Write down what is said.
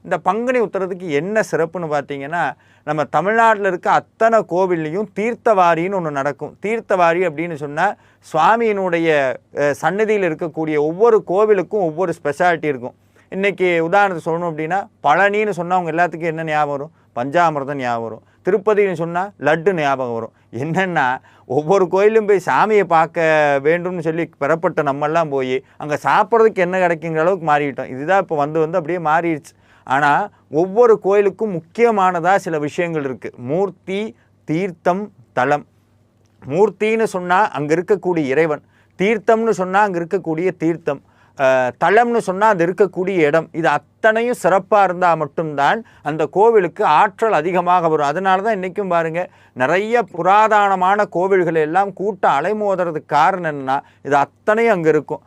இந்த பங்குனி உத்திரத்துக்கு என்ன சிறப்புன்னு பார்த்தீங்கன்னா, நம்ம தமிழ்நாட்டில் இருக்க அத்தனை கோவில்லையும் தீர்த்தவாரின்னு ஒன்று நடக்கும். தீர்த்தவாரி அப்படின்னு சொன்னால் சுவாமியினுடைய சன்னதியில் இருக்கக்கூடிய ஒவ்வொரு கோவிலுக்கும் ஒவ்வொரு ஸ்பெஷாலிட்டி இருக்கும். இன்றைக்கி உதாரணத்துக்கு சொல்லணும் அப்படின்னா, பழனின்னு சொன்னால் அவங்க எல்லாத்துக்கும் என்ன ஞாபகம் வரும்? பஞ்சாமிர்தம் ஞாபகம் வரும். திருப்பதின்னு சொன்னால் லட்டு ஞாபகம் வரும். என்னென்னா ஒவ்வொரு கோயிலும் போய் சாமியை பார்க்க வேண்டும்னு சொல்லி பெறப்பட்ட நம்மெல்லாம் போய் அங்கே சாப்பிட்றதுக்கு என்ன கிடைக்குங்கிற அளவுக்கு மாறிவிட்டோம். இதுதான் இப்போ வந்து அப்படியே மாறிடுச்சு. ஆனால் ஒவ்வொரு கோயிலுக்கும் முக்கியமானதாக சில விஷயங்கள் இருக்குது. மூர்த்தி, தீர்த்தம், தலம். மூர்த்தின்னு சொன்னால் அங்கே இருக்கக்கூடிய இறைவன், தீர்த்தம்னு சொன்னால் அங்கே இருக்கக்கூடிய தீர்த்தம், தலம்னு சொன்னால் அது இருக்கக்கூடிய இடம். இது அத்தனையும் சிறப்பாக இருந்தால் மட்டும்தான் அந்த கோவிலுக்கு ஆற்றல் அதிகமாக வரும். அதனால தான் இன்றைக்கும் பாருங்கள், நிறைய புராதனமான கோவில்கள் எல்லாம் கூட்டம் அலைமோதுறதுக்கு காரணம் என்னன்னா இது அத்தனையும் அங்கே இருக்கும்.